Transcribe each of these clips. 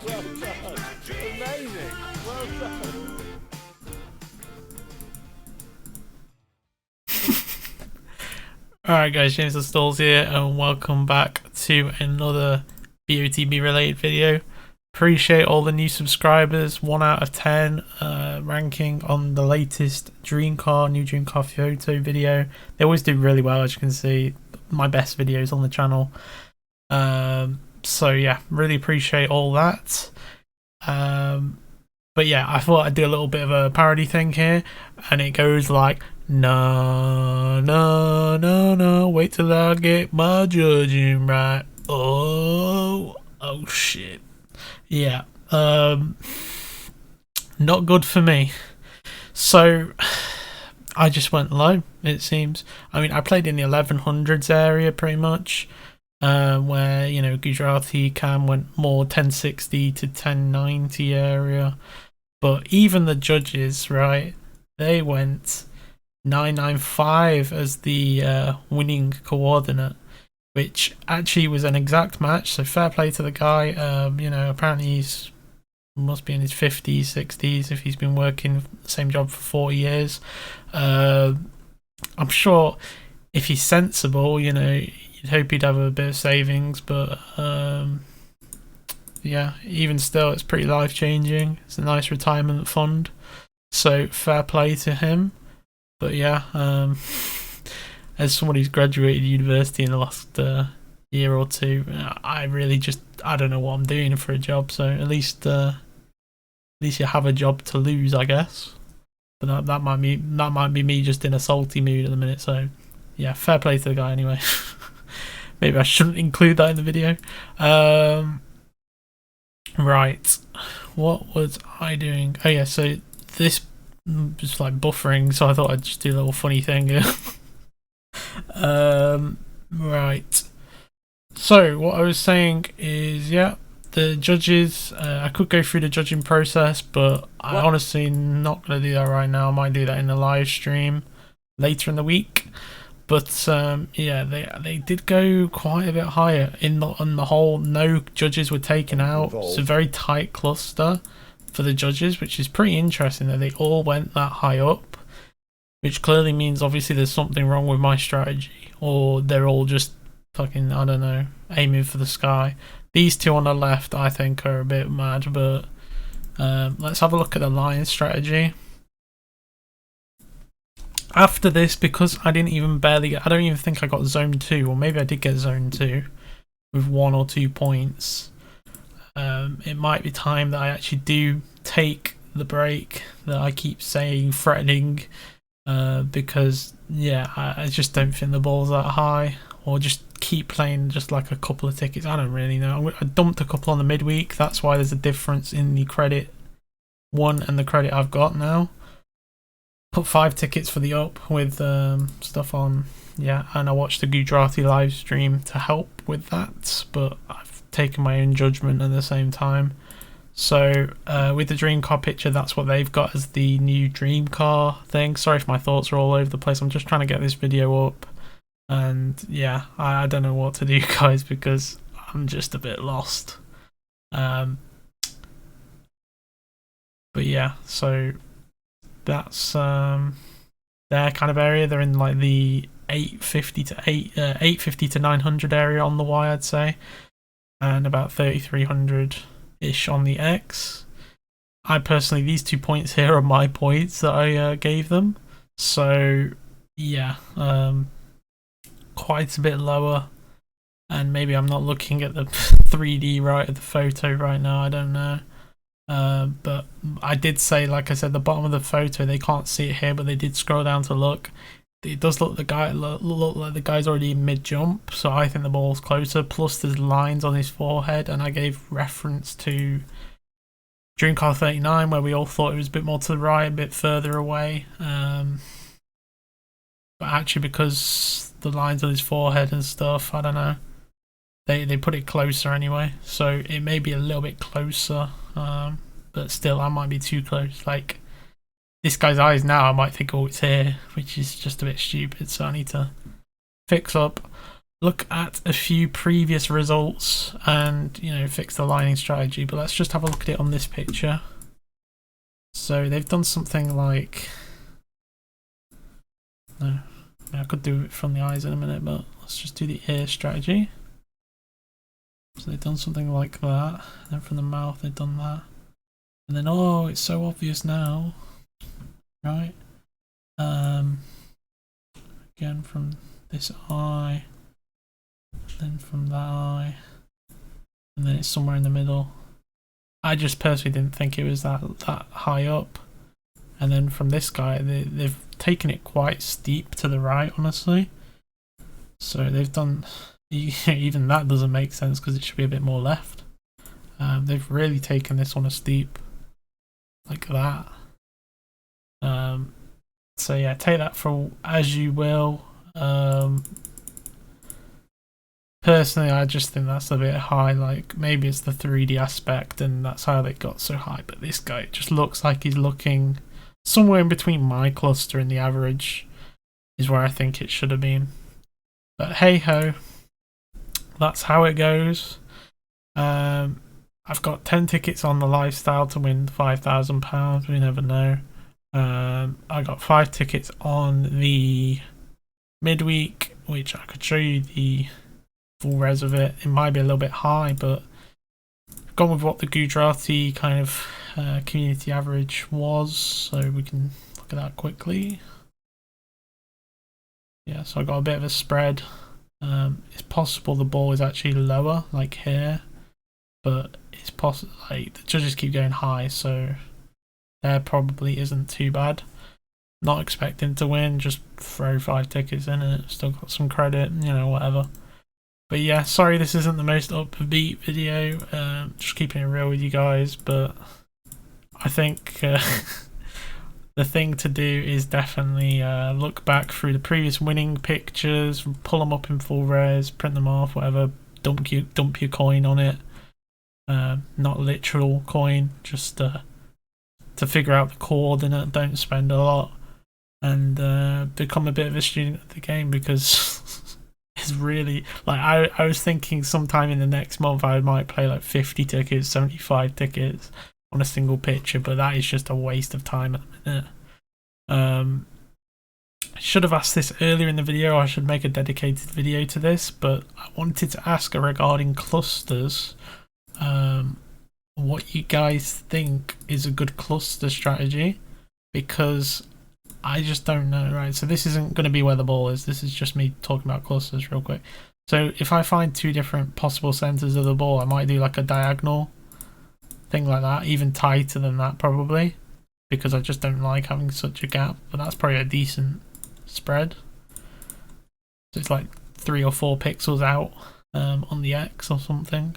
Well done. Amazing. Well done. Alright guys, James the Stalls here and welcome back to another BOTB related video. Appreciate all the new subscribers, 1 out of 10 ranking on the latest new Dream Car photo video. They always do really well, as you can see, my best videos on the channel. So yeah, really appreciate all that. But yeah, I thought I'd do a little bit of a parody thing here, and it goes like, no, no, no, no, wait till I get my judging right. Oh shit. Yeah, not good for me. So, I just went low, it seems. I mean, I played in the 1100s area pretty much, where, you know, Gujarati Cam went more 1060 to 1090 area. But even the judges, right, they went 995 as the winning coordinate, which actually was an exact match, so fair play to the guy. You know, apparently he's must be in his 50s, 60s if he's been working the same job for 40 years. I'm sure if he's sensible, you know, you'd hope he'd have a bit of savings, but yeah, even still, it's pretty life-changing. It's a nice retirement fund, so fair play to him. But yeah, as someone who's graduated university in the last year or two, I don't know what I'm doing for a job. So at least you have a job to lose, I guess. But that might be me just in a salty mood at the minute. So yeah, fair play to the guy anyway. Maybe I shouldn't include that in the video. Right, what was I doing? Oh yeah, so this was like buffering, so I thought I'd just do a little funny thing here. Right, so what I was saying is, yeah, the judges, I could go through the judging process, but I honestly not going to do that right now. I might do that in the live stream later in the week. But yeah, they did go quite a bit higher on the whole. No judges were taken out. It's a very tight cluster for the judges, which is pretty interesting that they all went that high up, which clearly means obviously there's something wrong with my strategy, or they're all just fucking, I don't know, aiming for the sky. These two on the left I think are a bit mad, but let's have a look at the line strategy. After this, because I didn't even I don't even think I got zone 2, or maybe I did get zone 2 with 1 or 2 points. It might be time that I actually do take the break that I keep saying, threatening, because yeah, I just don't think the ball's that high, or just keep playing just like a couple of tickets. I don't really know. I dumped a couple on the midweek, that's why there's a difference in the credit 1 and the credit I've got now. Put 5 tickets for the up with stuff on, yeah, and I watched the Gujarati live stream to help with that, but I've taken my own judgment at the same time. So with the Dream Car picture, that's what they've got as the new Dream Car thing. Sorry if my thoughts are all over the place, I'm just trying to get this video up, and yeah, I don't know what to do, guys, because I'm just a bit lost. But yeah, so that's their kind of area. They're in like the 850 to 900 area on the Y, I'd say, and about 3300 ish on the X. I personally, these 2 points here are my points that I gave them, so yeah, quite a bit lower, and maybe I'm not looking at the 3D right of the photo right now, I don't know. But I did say, like I said, the bottom of the photo, they can't see it here, but they did scroll down to look. It does look like the guy's already in mid jump, so I think the ball's closer. Plus, there's lines on his forehead, and I gave reference to Dream Car 39, where we all thought it was a bit more to the right, a bit further away. But actually, because the lines on his forehead and stuff, I don't know. They put it closer anyway, so it may be a little bit closer, but still, I might be too close. Like, this guy's eyes now, I might think, oh, it's here, which is just a bit stupid, so I need to fix up look at a few previous results and, you know, fix the lining strategy, but let's just have a look at it on this picture. So they've done something like, no, I mean, I could do it from the eyes in a minute, but let's just do the ear strategy. So they've done something like that, and then from the mouth they've done that, and then, oh, it's so obvious now, right? Again from this eye, then from that eye, and then it's somewhere in the middle. I just personally didn't think it was that high up. And then from this guy, they've taken it quite steep to the right, honestly. So they've done, even that doesn't make sense because it should be a bit more left. They've really taken this one a steep, like that. So yeah, take that for as you will. Personally, I just think that's a bit high. Like, maybe it's the 3D aspect and that's how they got so high, but this guy just looks like he's looking somewhere in between my cluster and the average is where I think it should have been. But hey ho, that's how it goes. I've got 10 tickets on the lifestyle to win £5,000. We never know. I got 5 tickets on the midweek, which I could show you the full res of it. It might be a little bit high, but I've gone with what the Gujarati kind of community average was, so we can look at that quickly. Yeah, so I got a bit of a spread. It's possible the ball is actually lower, like here, but it's possible, like, the judges keep going high, so there probably isn't too bad. Not expecting to win, just throw 5 tickets in it. Still got some credit, you know, whatever. But yeah, sorry this isn't the most upbeat video. Just keeping it real with you guys, but I think the thing to do is definitely look back through the previous winning pictures, pull them up in full res, print them off, whatever. Dump your coin on it. Not literal coin, just to figure out the coordinate. Don't spend a lot, and become a bit of a student of the game, because it's really, like, I was thinking sometime in the next month I might play like 50 tickets, 75 tickets on a single picture, but that is just a waste of time at the minute. I should have asked this earlier in the video. I should make a dedicated video to this, but I wanted to ask regarding clusters, what you guys think is a good cluster strategy, because I just don't know, right? So this isn't going to be where the ball is. This is just me talking about clusters real quick. So if I find 2 different possible centers of the ball, I might do like a diagonal thing like that, even tighter than that probably, because I just don't like having such a gap. But that's probably a decent spread. So it's like 3 or 4 pixels out on the X or something.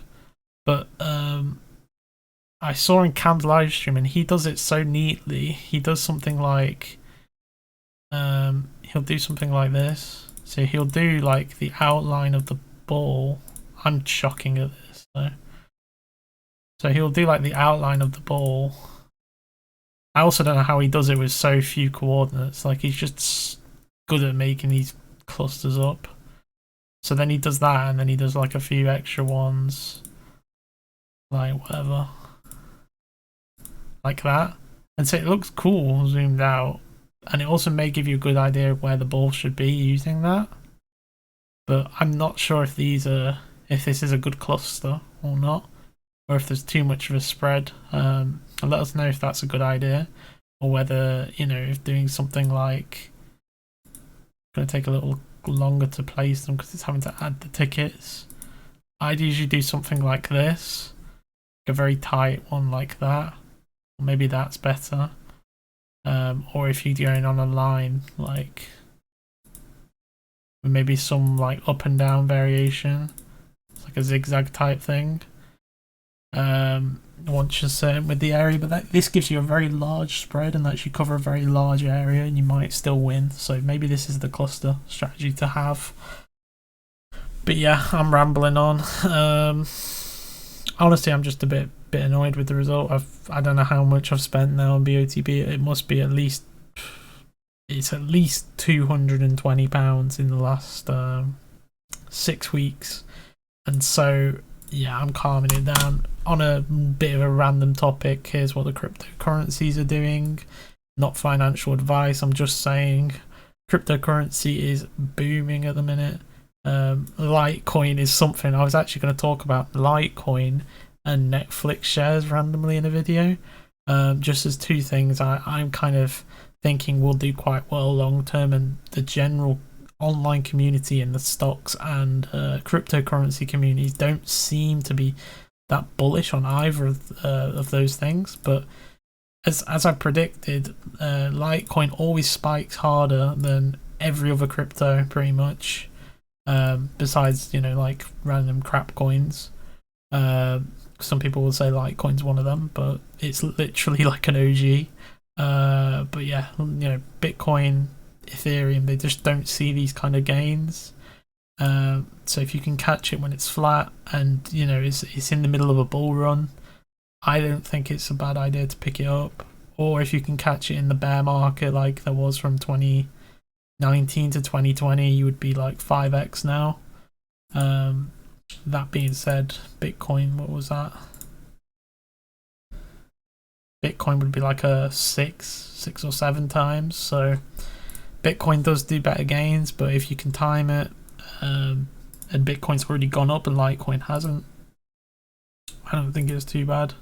But I saw in Cam's live stream, and he does it so neatly. He does something like, he'll do something like this. So he'll do like the outline of the ball. I'm shocking at this though. So he'll do like the outline of the ball. I also don't know how he does it with so few coordinates. Like, he's just good at making these clusters up. So then he does that, and then he does like a few extra ones, like whatever, like that. And so it looks cool zoomed out. And it also may give you a good idea of where the ball should be using that. But I'm not sure if this is a good cluster or not, or if there's too much of a spread. And let us know if that's a good idea, or whether, you know, if doing something like, going to take a little longer to place them because it's having to add the tickets. I'd usually do something like this, like a very tight one like that, or maybe that's better. Or if you're going on a line, like maybe some like up and down variation, it's like a zigzag type thing. Once you're certain with the area, but this gives you a very large spread and lets you cover a very large area, and you might still win. So maybe this is the cluster strategy to have. But yeah, I'm rambling on. Honestly, I'm just a bit annoyed with the result. I don't know how much I've spent now on BOTB. It must be at least £220 in the last 6 weeks. And so, yeah, I'm calming it down. On a bit of a random topic, here's what the cryptocurrencies are doing. Not financial advice, I'm just saying cryptocurrency is booming at the minute. Litecoin is something I was actually going to talk about. Litecoin and Netflix shares randomly in a video, just as two things I'm kind of thinking will do quite well long term, and the general online community in the stocks and cryptocurrency communities don't seem to be that bullish on either of those things. But as I predicted, Litecoin always spikes harder than every other crypto pretty much, besides, you know, like random crap coins. Some people will say Litecoin's one of them, but it's literally like an OG. But yeah, you know, Bitcoin, Ethereum, they just don't see these kind of gains. So if you can catch it when it's flat and, you know, it's in the middle of a bull run, I don't think it's a bad idea to pick it up. Or if you can catch it in the bear market like there was from 2019 to 2020, you would be like 5x now. That being said, Bitcoin, what was that? Bitcoin would be like a 6 or 7 times. So Bitcoin does do better gains, but if you can time it, and Bitcoin's already gone up and Litecoin hasn't, I don't think it's too bad.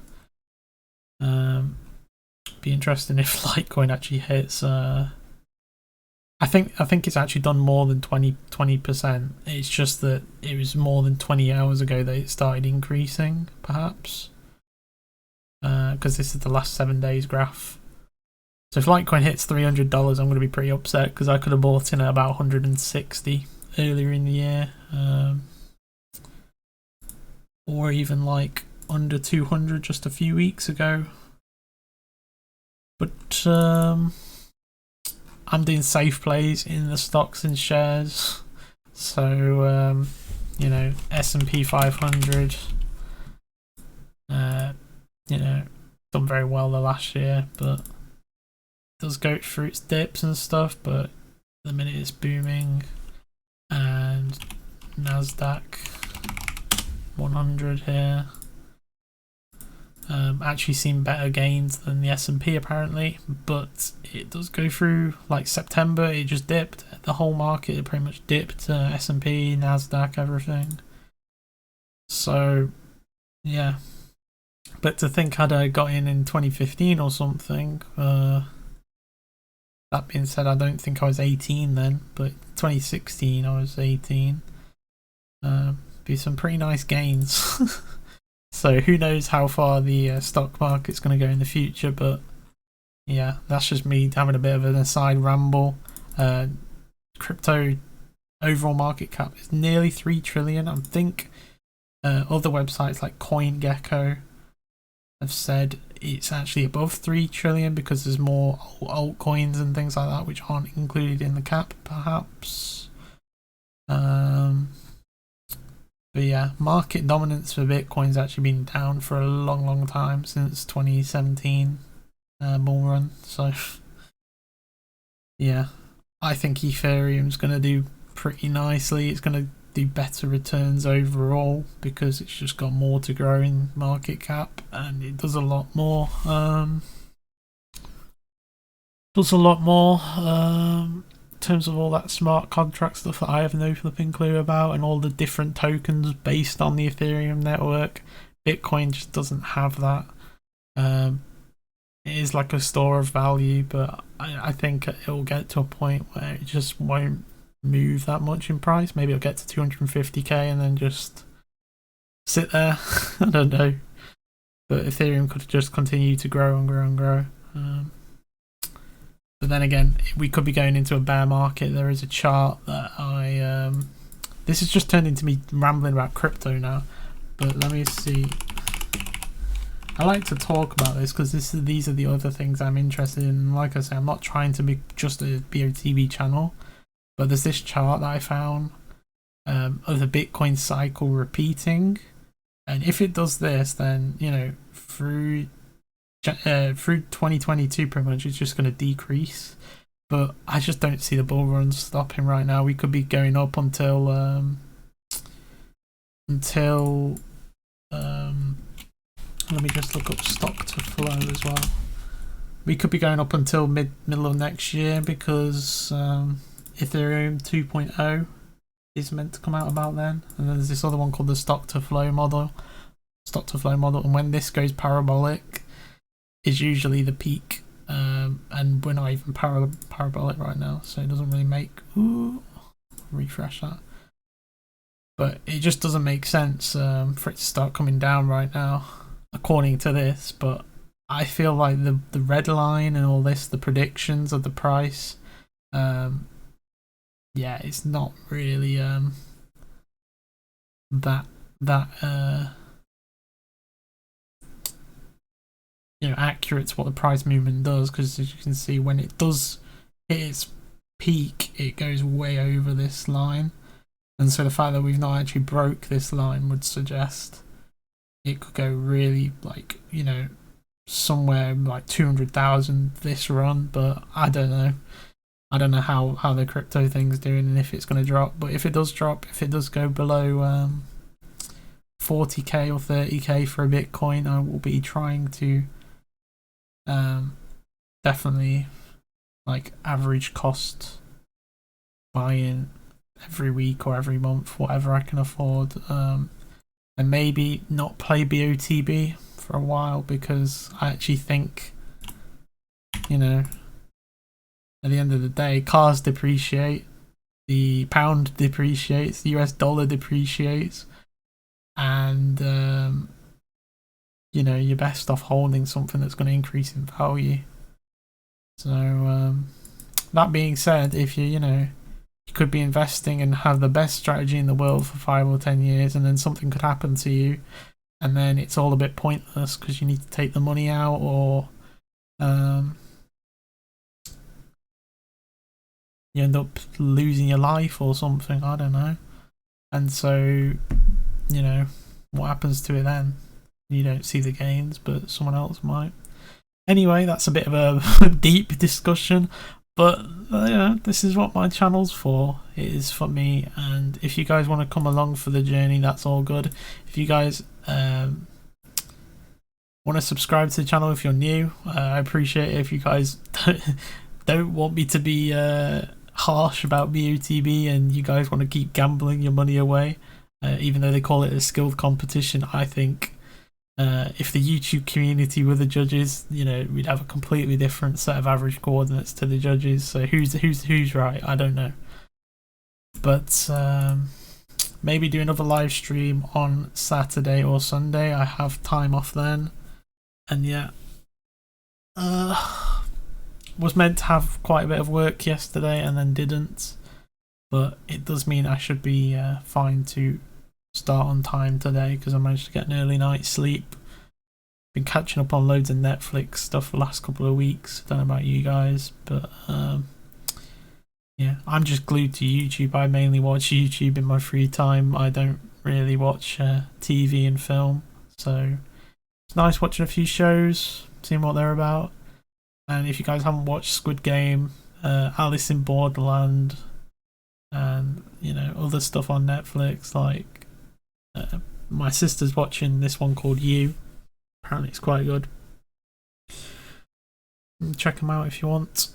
Be interesting if Litecoin actually hits. I think it's actually done more than 20%. It's just that it was more than 20 hours ago that it started increasing, perhaps. Because this is the last 7 days graph. So if Litecoin hits $300, I'm going to be pretty upset because I could have bought in at about 160 earlier in the year, or even like under 200 just a few weeks ago. But I'm doing safe plays in the stocks and shares. So you know, S&P 500, you know, done very well the last year, but it does go through its dips and stuff, but at the minute it's booming. And Nasdaq 100 here, actually seen better gains than the S&P apparently, but it does go through, like September it just dipped. The whole market pretty much dipped, S&P, Nasdaq, everything. So yeah, but to think had I got in 2015 or something, that being said, I don't think I was 18 then, but 2016 I was 18. Be some pretty nice gains. So who knows how far the stock market's going to go in the future, but yeah, that's just me having a bit of an aside ramble. Crypto overall market cap is nearly 3 trillion. I think other websites like CoinGecko have said it's actually above 3 trillion because there's more altcoins and things like that which aren't included in the cap, perhaps. But yeah, market dominance for Bitcoin's actually been down for a long time, since 2017 bull run. So yeah, I think Ethereum's going to do pretty nicely. It's going to do better returns overall because it's just got more to grow in market cap, and it does a lot more. In terms of all that smart contract stuff that I have no flipping clue about, and all the different tokens based on the Ethereum network. Bitcoin just doesn't have that. It is like a store of value, but I think it will get to a point where it just won't move that much in price. Maybe it'll get to 250k and then just sit there. I don't know. But Ethereum could just continue to grow and grow and grow. But then again, we could be going into a bear market. There is a chart that this has just turned into me rambling about crypto now, but let me see. I like to talk about this because these are the other things I'm interested in. Like I say, I'm not trying to be just a BOTB channel, but there's this chart that I found of the Bitcoin cycle repeating, and if it does this, then, you know, through 2022 pretty much it's just going to decrease. But I just don't see the bull run stopping right now. We could be going up until until let me just look up stock to flow as well. We could be going up until middle of next year, because Ethereum 2.0 is meant to come out about then, and then there's this other one called the stock to flow model. And when this goes parabolic is usually the peak, and we're not even parabolic right now, so it doesn't really make refresh that. But it just doesn't make sense for it to start coming down right now, according to this. But I feel like the red line and all this, the predictions of the price, yeah, it's not really that accurate to what the price movement does, because as you can see, when it does hit its peak, it goes way over this line, and so the fact that we've not actually broke this line would suggest it could go really, like, somewhere like 200,000 this run. But I don't know how the crypto thing's doing and if it's going to drop. But if it does drop, if it does go below 40k or 30k for a Bitcoin, I will be trying to definitely, like, average cost buy-in every week or every month, whatever I can afford, and maybe not play BOTB for a while, because I actually think, at the end of the day, cars depreciate, the pound depreciates, the US dollar depreciates, and you're best off holding something that's going to increase in value. So that being said, if you could be investing and have the best strategy in the world for 5 or 10 years, and then something could happen to you, and then it's all a bit pointless because you need to take the money out, or you end up losing your life or something, I don't know. And so, what happens to it then? You don't see the gains, but someone else might. Anyway, that's a bit of a deep discussion, but this is what my channel's for. It is for me, and if you guys want to come along for the journey, that's all good. If you guys want to subscribe to the channel if you're new, I appreciate it. If you guys don't want me to be harsh about BOTB and you guys want to keep gambling your money away, even though they call it a skilled competition, I think if the YouTube community were the judges, we'd have a completely different set of average coordinates to the judges. So who's right? I don't know. But maybe do another live stream on Saturday or Sunday. I have time off then, and yeah, was meant to have quite a bit of work yesterday and then didn't. But it does mean I should be fine to start on time today, because I managed to get an early night's sleep. Been catching up on loads of Netflix stuff the last couple of weeks. Don't know about you guys, but yeah, I'm just glued to YouTube. I mainly watch YouTube in my free time. I don't really watch TV and film, so it's nice watching a few shows, seeing what they're about. And if you guys haven't watched Squid Game, Alice in Borderland, and other stuff on Netflix, like my sister's watching this one called You. Apparently it's quite good. Check them out if you want.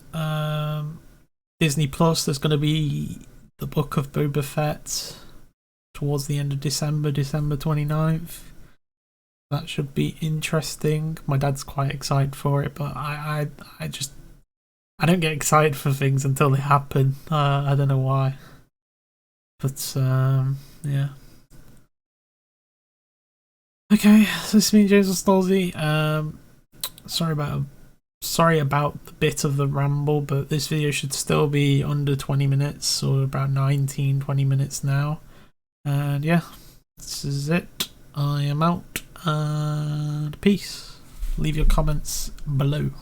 Disney Plus, there's going to be the Book of Boba Fett towards the end of December 29th. That should be interesting. My dad's quite excited for it, but I don't get excited for things until they happen. I don't know why. But yeah. Okay, so this has been Jason Stolzy. Sorry about the bit of the ramble, but this video should still be under 20 minutes, or about 19-20 minutes now. And yeah, this is it. I am out, and peace. Leave your comments below.